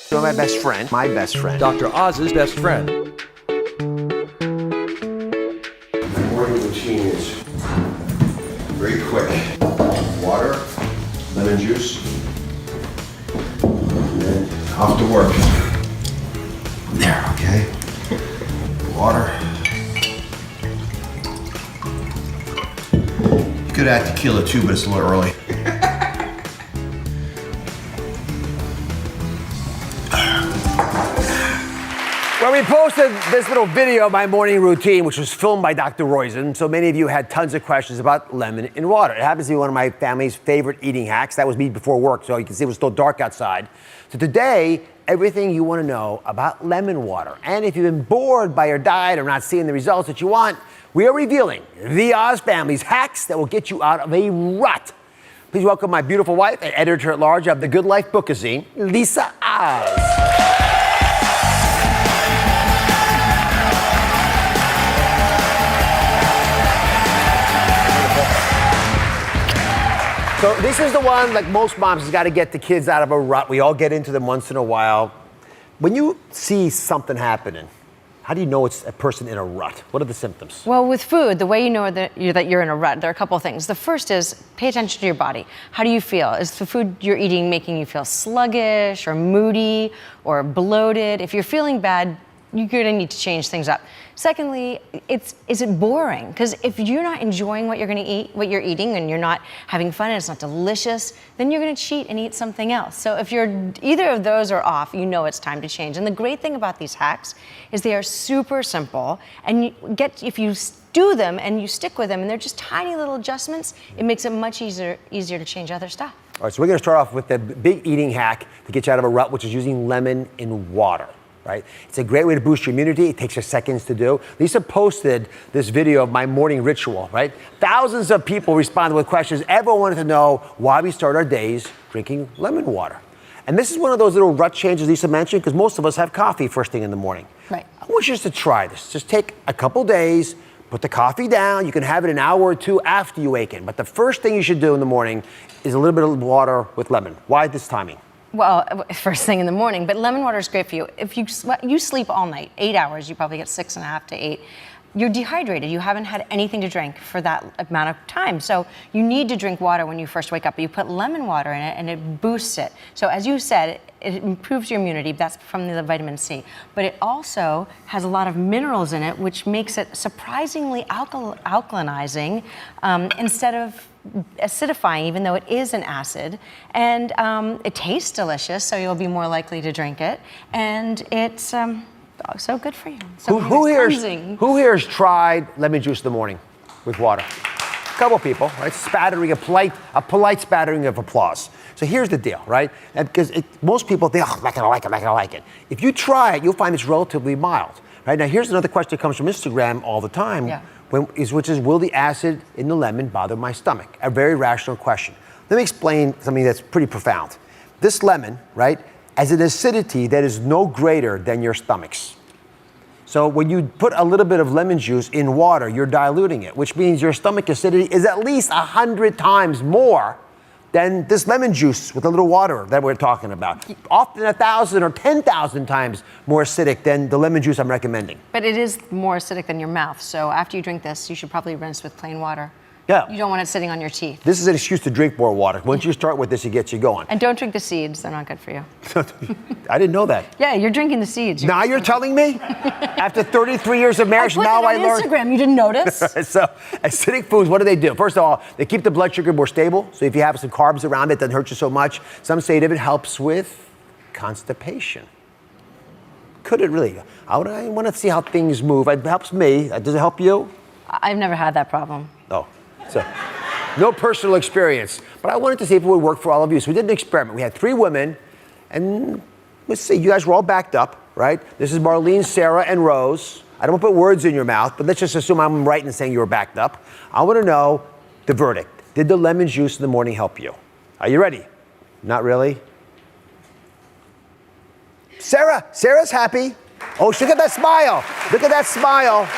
So my best friend, Dr. Oz's best friend. My morning routine is very quick. Water, lemon juice, and then off to work. There, okay. Water. You could add tequila too, but it's a little early. Well, we posted this little video of my morning routine, which was filmed by Dr. Roizen. So many of you had tons of questions about lemon in water. It happens to be one of my family's favorite eating hacks. That was me before work, so you can see it was still dark outside. So today, everything you want to know about lemon water. And if you've been bored by your diet or not seeing the results that you want, we are revealing the Oz family's hacks that will get you out of a rut. Please welcome my beautiful wife and editor-at-large of the Good Life Bookazine, Lisa Oz. So this is the one, like most moms, has got to get the kids out of a rut. We all get into them once in a while. When you see something happening, how do you know it's a person in a rut? What are the symptoms? Well, with food, the way you know that you're in a rut, there are a couple of things. The first is pay attention to your body. How do you feel? Is the food you're eating making you feel sluggish or moody or bloated? If you're feeling bad, you're going to need to change things up. Secondly, is it boring? Because if you're not enjoying what you're going to eat, what you're eating, and you're not having fun and it's not delicious, then you're going to cheat and eat something else. So if either of those are off, you know it's time to change. And the great thing about these hacks is they are super simple, and if you do them and you stick with them, and they're just tiny little adjustments, it makes it much easier to change other stuff. All right, so we're going to start off with the big eating hack to get you out of a rut, which is using lemon in water. Right? It's a great way to boost your immunity. It takes you seconds to do. Lisa posted this video of my morning ritual, right? Thousands of people responded with questions. Everyone wanted to know why we start our days drinking lemon water. And this is one of those little rut changes Lisa mentioned, because most of us have coffee first thing in the morning. Right. I want you just to try this. Just take a couple days, put the coffee down. You can have it an hour or two after you awaken. But the first thing you should do in the morning is a little bit of water with lemon. Why this timing? Well, first thing in the morning, but lemon water is great for you. If you sleep all night, 8 hours, you probably get 6.5 to 8. You're dehydrated. You haven't had anything to drink for that amount of time. So you need to drink water when you first wake up. You put lemon water in it and it boosts it. So as you said, it improves your immunity. That's from the vitamin C. But it also has a lot of minerals in it, which makes it surprisingly alkalinizing instead of acidifying, even though it is an acid. And it tastes delicious, so you'll be more likely to drink it. And it's so good for you. So who here has tried lemon juice in the morning with water? A couple people, right? Spattering, a polite spattering of applause. So here's the deal, right? Because most people think, oh, I'm not gonna like it. If you try it, you'll find it's relatively mild, right? Now here's another question that comes from Instagram all the time. Yeah. Which is, will the acid in the lemon bother my stomach? A very rational question. Let me explain something that's pretty profound. This lemon, right, has an acidity that is no greater than your stomach's. So when you put a little bit of lemon juice in water, you're diluting it, which means your stomach acidity is at least 100 times more than this lemon juice with a little water that we're talking about. Often 1,000 or 10,000 times more acidic than the lemon juice I'm recommending. But it is more acidic than your mouth. So after you drink this, you should probably rinse with plain water. Yeah. You don't want it sitting on your teeth. This is an excuse to drink more water. Once you start with this, it gets you going. And don't drink the seeds. They're not good for you. I didn't know that. Yeah, you're drinking the seeds. Now you're telling me? After 33 years of marriage, now I learned. Instagram, you didn't notice? So acidic foods, what do? First of all, they keep the blood sugar more stable. So if you have some carbs around it doesn't hurt you so much. Some say that it helps with constipation. Could it really? I want to see how things move. It helps me. Does it help you? I've never had that problem. Oh, so no personal experience. But I wanted to see if it would work for all of you. So we did an experiment. We had 3 women, and let's see, you guys were all backed up, right? This is Marlene, Sarah, and Rose. I don't want to put words in your mouth, but let's just assume I'm right in saying you were backed up. I want to know the verdict. Did the lemon juice in the morning help you? Are you ready? Not really? Sarah's happy. Oh, look at that smile. Look at that smile.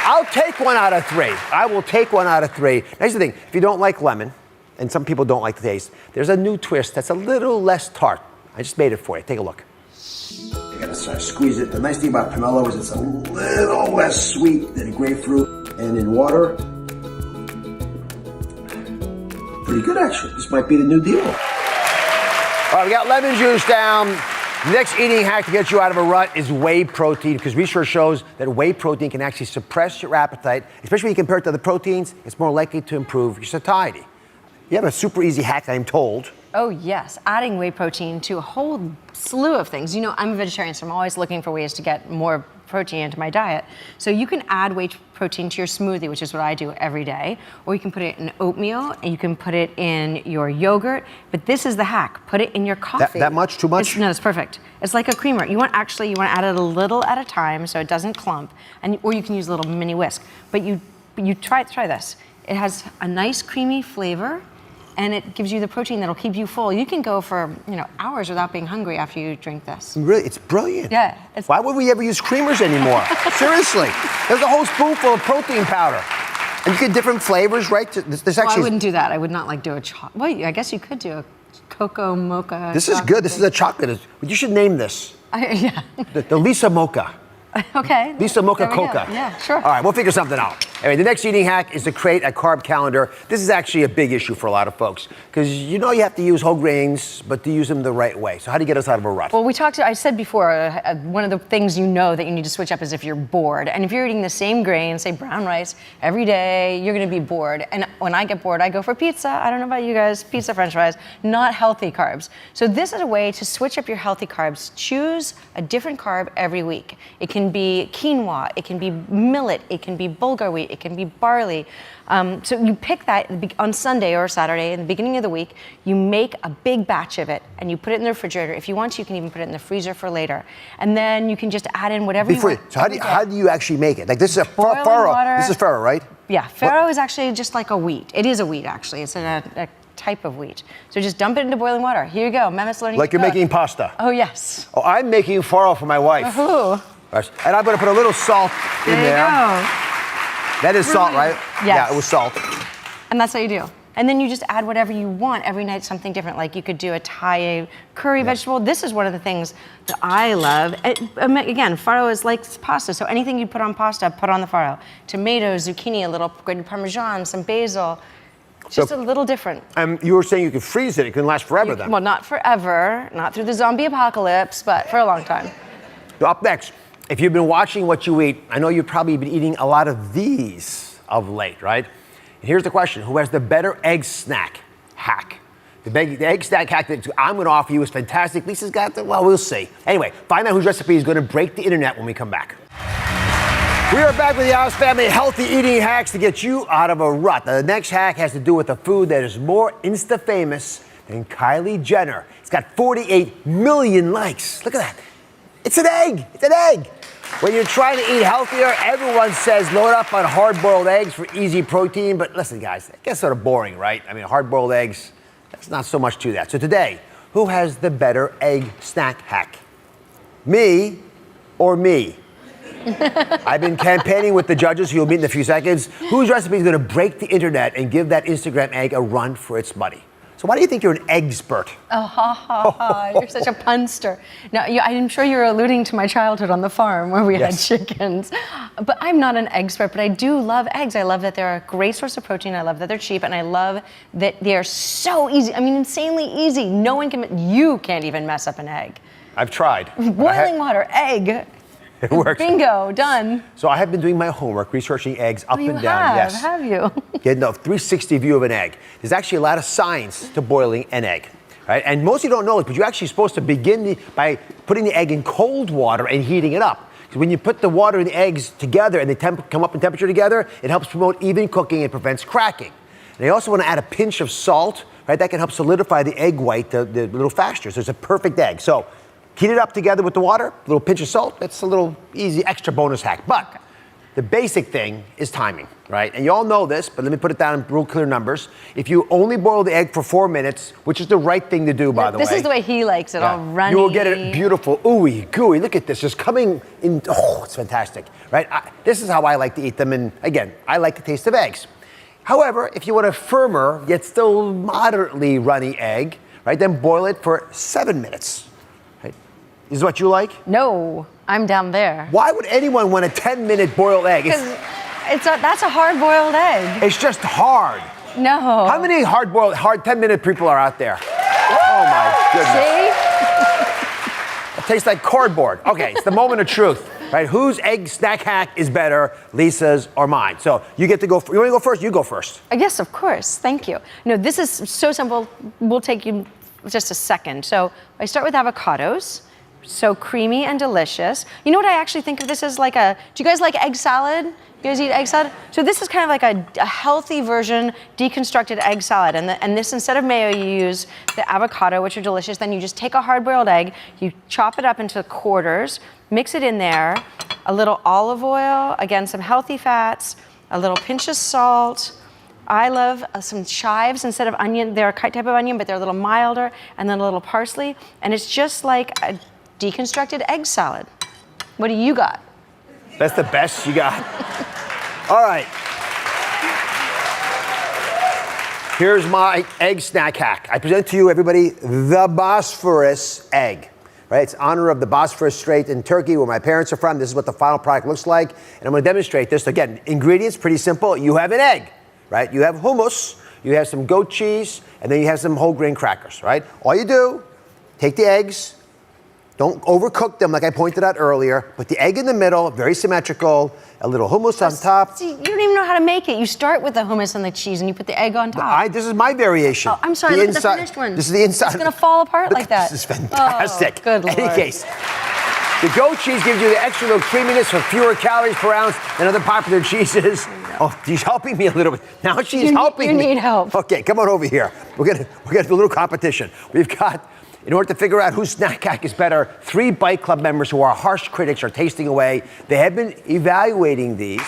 I'll take 1 out of 3. I will take 1 out of 3. Now, here's the thing. If you don't like lemon, and some people don't like the taste, there's a new twist that's a little less tart. I just made it for you. Take a look. gotta squeeze it. The nice thing about pomelo is it's a little less sweet than grapefruit. And in water, pretty good actually. This might be the new deal. All right, we got lemon juice down. Next eating hack to get you out of a rut is whey protein, because research shows that whey protein can actually suppress your appetite, especially when you compare it to other proteins. It's more likely to improve your satiety. You have a super easy hack, I'm told. Oh yes, adding whey protein to a whole slew of things. You know, I'm a vegetarian, so I'm always looking for ways to get more protein into my diet. So you can add whey protein to your smoothie, which is what I do every day, or you can put it in oatmeal, and you can put it in your yogurt. But this is the hack: put it in your coffee. That much? Too much? No, it's perfect. It's like a creamer. You want to add it a little at a time so it doesn't clump, or you can use a little mini whisk. But you try this. It has a nice creamy flavor, and it gives you the protein that'll keep you full. You can go for hours without being hungry after you drink this. Really, it's brilliant. Yeah. Why would we ever use creamers anymore? Seriously, there's a whole spoonful of protein powder, and you get different flavors, right? I wouldn't do that. I would not do a chocolate. Well, I guess you could do a cocoa mocha. This is good. This is a chocolate. You should name this. Yeah. The Lisa Mocha. Okay. Lisa Mocha Coca. Yeah, sure. All right, we'll figure something out. Anyway, the next eating hack is to create a carb calendar. This is actually a big issue for a lot of folks, because you have to use whole grains, but to use them the right way. So how do you get us out of a rut? Well, I said before, one of the things that you need to switch up is if you're bored. And if you're eating the same grain, say brown rice, every day, you're gonna be bored. And when I get bored, I go for pizza. I don't know about you guys, pizza, french fries, not healthy carbs. So this is a way to switch up your healthy carbs. Choose a different carb every week. It can be quinoa, it can be millet, it can be bulgur wheat, it can be barley. So you pick that on Sunday or Saturday in the beginning of the week. You make a big batch of it and you put it in the refrigerator. If you want to, you can even put it in the freezer for later. And then you can just add in whatever you want. So how do you actually make it? Like this is a farro. This is farro, right? Yeah, farro is actually just like a wheat. It is a wheat actually. It's a type of wheat. So just dump it into boiling water. Here you go. Mehmet's learning. Like you're making pasta. Oh yes. Oh, I'm making farro for my wife. Ooh. And I'm going to put a little salt in there. There you go. That is salt, right? Yes. Yeah, it was salt. And that's how you do. And then you just add whatever you want every night, something different. Like you could do a Thai curry vegetable. This is one of the things that I love. Again, farro is like pasta, so anything you put on pasta, put on the farro. Tomatoes, zucchini, a little grated Parmesan, some basil. Just a little different. You were saying you could freeze it. It can last forever then. Well, not forever, not through the zombie apocalypse, but for a long time. Up next, if you've been watching what you eat, I know you've probably been eating a lot of these of late, right? And here's the question: who has the better egg snack hack? The egg snack hack that I'm going to offer you is fantastic. Lisa's got well, we'll see. Anyway, find out whose recipe is going to break the internet when we come back. We are back with the Oz Family healthy eating hacks to get you out of a rut. The next hack has to do with a food that is more Insta-famous than Kylie Jenner. It's got 48 million likes. Look at that. It's an egg. It's an egg. When you're trying to eat healthier, everyone says load up on hard-boiled eggs for easy protein. But listen, guys, it gets sort of boring, right? I mean, hard-boiled eggs, that's not so much to that. So today, who has the better egg snack hack? Me or me? I've been campaigning with the judges, who you'll meet in a few seconds. Whose recipe is going to break the internet and give that Instagram egg a run for its money? So why do you think you're an egg-spert? Oh, ha, ha, ha. You're such a punster. Now, I'm sure you're alluding to my childhood on the farm where we had chickens. But I'm not an egg-spert, but I do love eggs. I love that they're a great source of protein. I love that they're cheap, and I love that they're so easy. I mean, insanely easy. You can't even mess up an egg. I've tried. Boiling water, egg. It works. Bingo, done. So I have been doing my homework, researching eggs up and down. Yes. Have you? Getting a 360 view of an egg. There's actually a lot of science to boiling an egg, right? And most of you don't know it, but you're actually supposed to begin by putting the egg in cold water and heating it up. Because when you put the water and the eggs together and they come up in temperature together, it helps promote even cooking and prevents cracking. And you also want to add a pinch of salt, right? That can help solidify the egg white a little faster. So it's a perfect egg. So heat it up together with the water, a little pinch of salt. That's a little easy extra bonus hack. But the basic thing is timing, right? And you all know this, but let me put it down in real clear numbers. If you only boil the egg for 4 minutes, which is the right thing to do, by the way. This is the way he likes it, all runny. You will get it beautiful, ooey, gooey. Look at this, just coming in. Oh, it's fantastic, right? This is how I like to eat them. And again, I like the taste of eggs. However, if you want a firmer, yet still moderately runny egg, right, then boil it for 7 minutes. Is what you like? No, I'm down there. Why would anyone want a 10-minute boiled egg? Because that's a hard-boiled egg. It's just hard. No. How many hard 10-minute people are out there? Oh my goodness. See? It tastes like cardboard. Okay, it's the moment of truth, right? Whose egg snack hack is better, Lisa's or mine? So you get to go. You want to go first? You go first. Yes, of course. Thank you. No, this is so simple. We'll take you just a second. So I start with avocados. So creamy and delicious. You know what I actually think of this as like do you guys like egg salad? You guys eat egg salad? So this is kind of like a healthy version, deconstructed egg salad. And this, instead of mayo, you use the avocado, which are delicious. Then you just take a hard-boiled egg, you chop it up into quarters, mix it in there, a little olive oil, again, some healthy fats, a little pinch of salt. I love some chives instead of onion. They're a type of onion, but they're a little milder, and then a little parsley. And it's just like a deconstructed egg salad. What do you got? That's the best you got. All right. Here's my egg snack hack. I present to you, everybody, the Bosphorus egg. Right? It's in honor of the Bosphorus Strait in Turkey, where my parents are from. This is what the final product looks like. And I'm going to demonstrate this. Again, ingredients, pretty simple. You have an egg, right? You have hummus, you have some goat cheese, and then you have some whole grain crackers, right? All you do, take the eggs, don't overcook them like I pointed out earlier. Put the egg in the middle, very symmetrical, a little hummus on top. See, you don't even know how to make it. You start with the hummus and the cheese and you put the egg on top. This is my variation. Oh, I'm sorry, look at the finished one. This is the inside. It's gonna fall apart like that. This is fantastic. Oh, good Lord. In any case, the goat cheese gives you the extra little creaminess for fewer calories per ounce than other popular cheeses. Oh, she's helping me a little bit. Now she's helping me. You need help. Okay, come on over here. We're gonna do a little competition. We've got, in order to figure out whose snack hack is better, 3 Bite Club members who are harsh critics are tasting away. They have been evaluating these.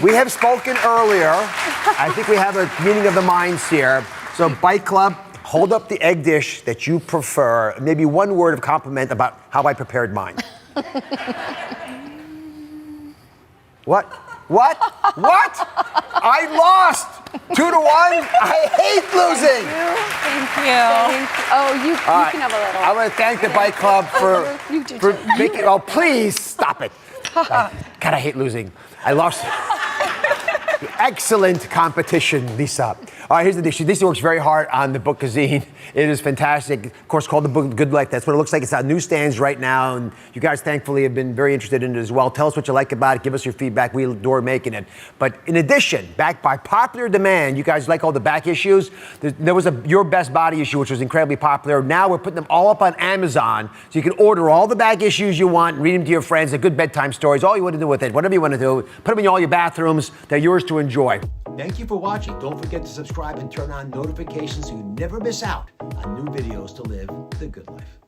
We have spoken earlier. I think we have a meeting of the minds here. So Bite Club, hold up the egg dish that you prefer. Maybe one word of compliment about how I prepared mine. What? I lost 2-1. I hate losing. Thank you. Oh, you can have a little. I want to thank the Bike Club for making. Oh, please stop it. God, I hate losing. I lost. Excellent competition, Lisa. All right, here's the dish. This works very hard on the book Cuisine. It is fantastic. Of course, called The Book Good Life. That's what it looks like. It's on newsstands right now, and you guys thankfully have been very interested in it as well. Tell us what you like about it. Give us your feedback. We adore making it. But in addition, backed by popular demand, you guys like all the back issues. There was a Your Best Body issue, which was incredibly popular. Now we're putting them all up on Amazon, so you can order all the back issues you want, read them to your friends. They're good bedtime stories. All you want to do with it, whatever you want to do, put them in all your bathrooms. They're yours to enjoy. Thank you for watching. Don't forget to subscribe and turn on notifications so you never miss out on new videos to live the good life.